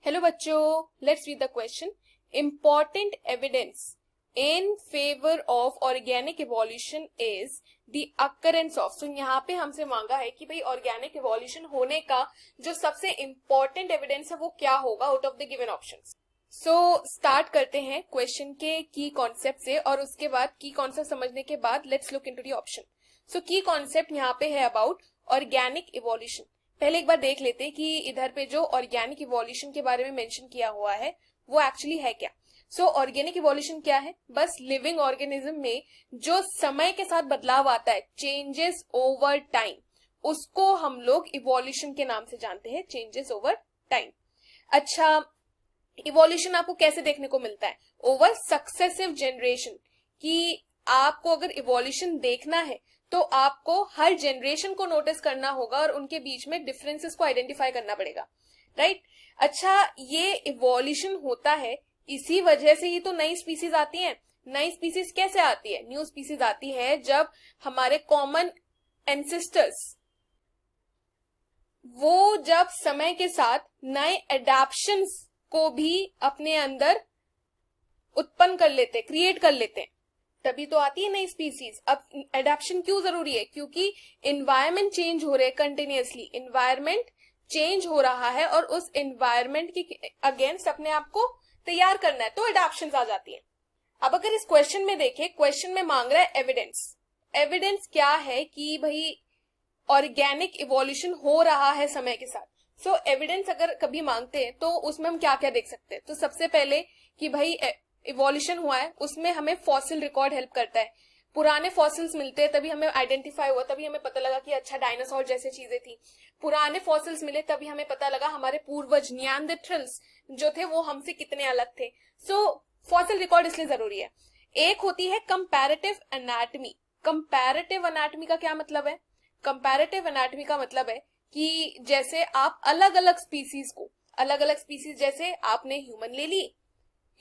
Hello बच्चों, let's read the question. Important evidence in favour of organic evolution is the occurrence of. So यहाँ पे हमसे मांगा है कि भाई ऑर्गेनिक इवोल्यूशन होने का जो सबसे इंपॉर्टेंट एविडेंस है वो क्या होगा out of the given options. So start करते हैं क्वेश्चन के की कॉन्सेप्ट से और उसके बाद की कॉन्सेप्ट समझने के बाद let's look into the option. So की कॉन्सेप्ट यहाँ पे है अबाउट ऑर्गेनिक इवोल्यूशन. पहले एक बार देख लेते हैं कि इधर पे जो ऑर्गेनिक इवोल्यूशन के बारे में मेंशन किया हुआ है वो एक्चुअली है क्या. सो ऑर्गेनिक इवोल्यूशन क्या है? बस लिविंग ऑर्गेनिज्म में जो समय के साथ बदलाव आता है, चेंजेस ओवर टाइम, उसको हम लोग इवोल्यूशन के नाम से जानते हैं, चेंजेस ओवर टाइम. अच्छा, इवोल्यूशन आपको कैसे देखने को मिलता है? Over successive generation. कि आपको अगर इवोल्यूशन देखना है तो आपको हर जनरेशन को नोटिस करना होगा और उनके बीच में डिफरेंसेस को आइडेंटिफाई करना पड़ेगा, राइट? अच्छा, ये इवोल्यूशन होता है, इसी वजह से ही तो नई स्पीसीज आती हैं. नई स्पीसीज कैसे आती है? न्यू स्पीसीज आती है जब हमारे कॉमन एंसेस्टर्स वो जब समय के साथ नए एडेप्शंस को भी अपने अंदर उत्पन्न कर लेते, क्रिएट कर लेते हैं, तभी तो आती है नई स्पीसीज. अब एडेप्शन क्यों जरूरी है? क्योंकि एनवायरमेंट चेंज हो रहे हैं कंटिन्यूअसली. एनवायरमेंट चेंज हो रहा है और उस एनवायरमेंट के अगेंस्ट अपने आप को तैयार करना है, तो एडेप्शंस आ जाती है. अब अगर इस क्वेश्चन में देखें, क्वेश्चन में मांग रहा है एविडेंस. एविडेंस क्या है कि भाई ऑर्गेनिक इवोल्यूशन हो रहा है समय के साथ. सो एविडेंस अगर कभी मांगते हैं तो उसमें हम क्या क्या देख सकते हैं? तो सबसे पहले कि भाई इवोल्यूशन हुआ है, उसमें हमें फॉसिल रिकॉर्ड हेल्प करता है. पुराने फॉसिल्स मिलते हैं तभी हमें आइडेंटिफाई हुआ, तभी हमें पता लगा कि अच्छा डायनासोर जैसे चीजें थी. पुराने फॉसिल्स मिले तभी हमें पता लगा हमारे पूर्वज नियांडरथल्स जो थे वो हमसे कितने अलग थे. सो फॉसिल रिकॉर्ड इसलिए जरूरी है. एक होती है कंपैरेटिव एनाटॉमी. कंपैरेटिव एनाटॉमी का क्या मतलब है? कंपैरेटिव एनाटॉमी का मतलब है कि जैसे आप अलग अलग स्पीसीज जैसे आपने ह्यूमन ले ली,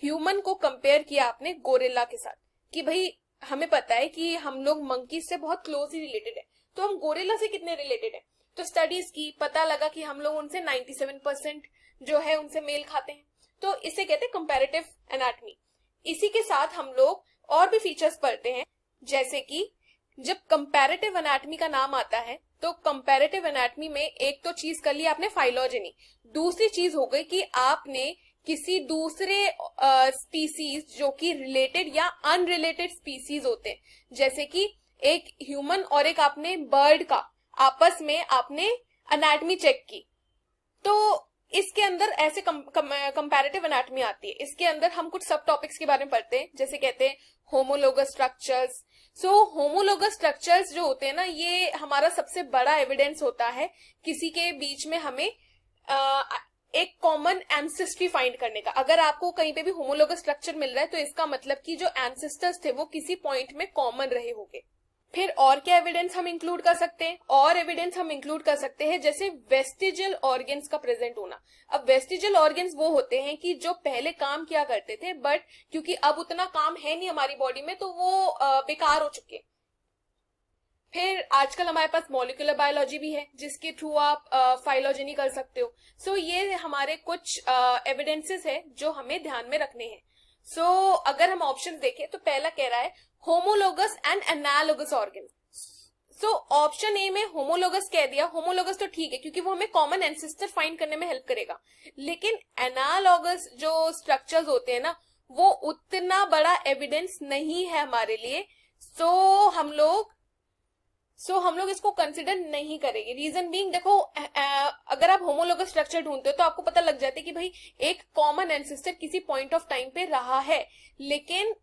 ह्यूमन को कंपेयर किया आपने गोरिल्ला के साथ कि भाई हमें पता है कि हम लोग मंकीज से बहुत क्लोजली रिलेटेड है, तो हम गोरिल्ला से कितने रिलेटेड है. तो स्टडीज की, पता लगा कि हम लोग उनसे 97% जो है उनसे मेल खाते हैं. तो इसे कहते हैं कंपैरेटिव एनाटॉमी. इसी के साथ हम लोग और भी फीचर्स पढ़ते हैं, जैसे कि जब कंपैरेटिव एनाटॉमी का नाम आता है तो कंपैरेटिव एनाटॉमी में एक तो चीज कर ली आपने फाइलोजेनी, दूसरी चीज हो गई कि आपने किसी दूसरे स्पीसीज जो कि रिलेटेड या अनरिलेटेड स्पीसीज होते हैं, जैसे कि एक ह्यूमन और एक आपने बर्ड का आपस में आपने एनाटॉमी चेक की, तो इसके अंदर ऐसे कंपैरेटिव एनाटॉमी आती है. इसके अंदर हम कुछ सब टॉपिक्स के बारे में पढ़ते हैं, जैसे कहते हैं होमोलोगस स्ट्रक्चर्स. सो होमोलोगस स्ट्रक्चर्स जो होते हैं ना, ये हमारा सबसे बड़ा एविडेंस होता है किसी के बीच में हमें एक कॉमन एंसेस्ट्री फाइंड करने का. अगर आपको कहीं पे भी होमोलोगस स्ट्रक्चर मिल रहा है तो इसका मतलब कि जो एंसेस्टर्स थे वो किसी पॉइंट में कॉमन रहे होंगे. फिर और क्या एविडेंस हम इंक्लूड कर सकते हैं? और एविडेंस हम इंक्लूड कर सकते हैं जैसे वेस्टिजियल ऑर्गन्स का प्रेजेंट होना. अब वेस्टिजियल ऑर्गन्स वो होते हैं कि जो पहले काम किया करते थे बट क्योंकि अब उतना काम है नहीं हमारी बॉडी में तो वो बेकार हो चुके. फिर आजकल हमारे पास मॉलिक्यूलर बायोलॉजी भी है जिसके थ्रू आप फाइलोजेनी कर सकते हो. सो ये हमारे कुछ एविडेंसेस है जो हमें ध्यान में रखने हैं. सो अगर हम ऑप्शन देखें तो पहला कह रहा है homologous and analogous organ. So option A में होमोलोगस कह दिया. होमोलोगस तो ठीक है क्योंकि वो हमें कॉमन एंसेस्टर फाइंड करने में हेल्प करेगा, लेकिन एनालोगस जो स्ट्रक्चर्स होते हैं ना वो उतना बड़ा एविडेंस नहीं है हमारे लिए. सो हम लोग इसको कंसिडर नहीं करेंगे. रीजन बीइंग, देखो अगर आप होमोलोगस स्ट्रक्चर ढूंढते हो तो आपको पता लग जाता है कि भाई एक कॉमन एंसेस्टर किसी पॉइंट ऑफ टाइम पे रहा है, लेकिन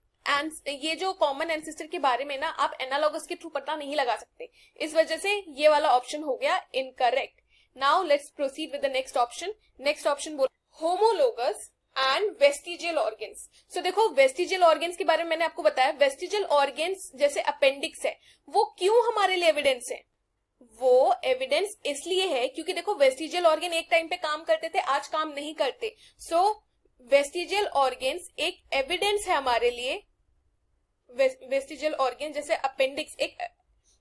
ये जो कॉमन एंसेस्टर के बारे में ना आप एनालॉगस के थ्रू पता नहीं लगा सकते. इस वजह से ये वाला ऑप्शन हो गया incorrect. Now let's proceed with the next option. Next option बोल होमोलोगस एंड वेस्टिजियल ऑर्गन्स. सो देखो वेस्टिजियल ऑर्गन्स के बारे में मैंने आपको बताया. वेस्टिजियल ऑर्गन्स जैसे अपेंडिक्स है, वो क्यों हमारे लिए एविडेंस है? वो एविडेंस इसलिए है क्योंकि देखो वेस्टिजियल ऑर्गन एक टाइम पे काम करते थे, आज काम नहीं करते. सो वेस्टिजियल ऑर्गन्स एक एविडेंस है हमारे लिए. वेस्टिजियल ऑर्गन जैसे अपेंडिक्स एक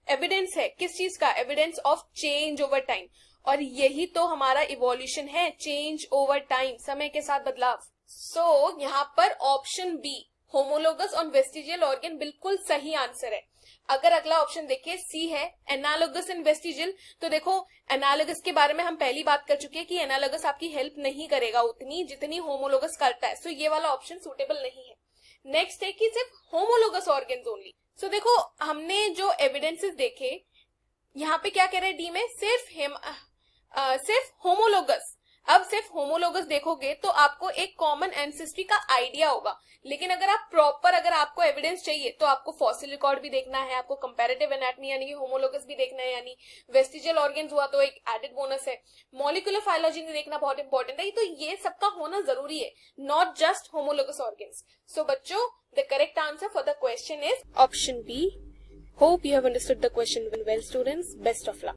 एविडेंस है. किस चीज का? Evidence of change over time. और यही तो हमारा इवोल्यूशन है, चेंज ओवर टाइम, समय के साथ बदलाव। सो यहाँ पर option B homologous on vestigial organ बिल्कुल सही आंसर है। अगर अगला ऑप्शन देखिए सी है एनालोगस इन वेस्टिजियल, तो देखो एनालोगस के बारे में हम पहली बात कर चुके हैं कि एनालोगस आपकी हेल्प नहीं करेगा उतनी जितनी होमोलोगस करता है। सो ये वाला ऑप्शन सूटेबल नहीं है। नेक्स्ट है कि सिर्फ होमोलोगस ऑर्गन्स ओनली। सो देखो हमने जो एविडेंसेस देखे यहाँ पे क्या कह रहे हैं डी में, सिर्फ होमोलोगस। अब सिर्फ होमोलोगस देखोगे तो आपको एक कॉमन एंसेस्ट्री का आइडिया होगा, लेकिन अगर आपको एविडेंस चाहिए तो आपको फॉसिल रिकॉर्ड भी देखना है, आपको कंपैरेटिव एनाटॉमी यानी कि होमोलोगस भी देखना है, यानी वेस्टिजियल ऑर्गन्स हुआ तो एक एडेड बोनस है, मॉलिक्यूलर फाइलॉजी देखना बहुत इंपॉर्टेंट है। तो ये सबका होना जरूरी है, not just homologous organs. So बच्चों, the correct answer for the question is option B. Hope you have understood the question well, students. Best of luck.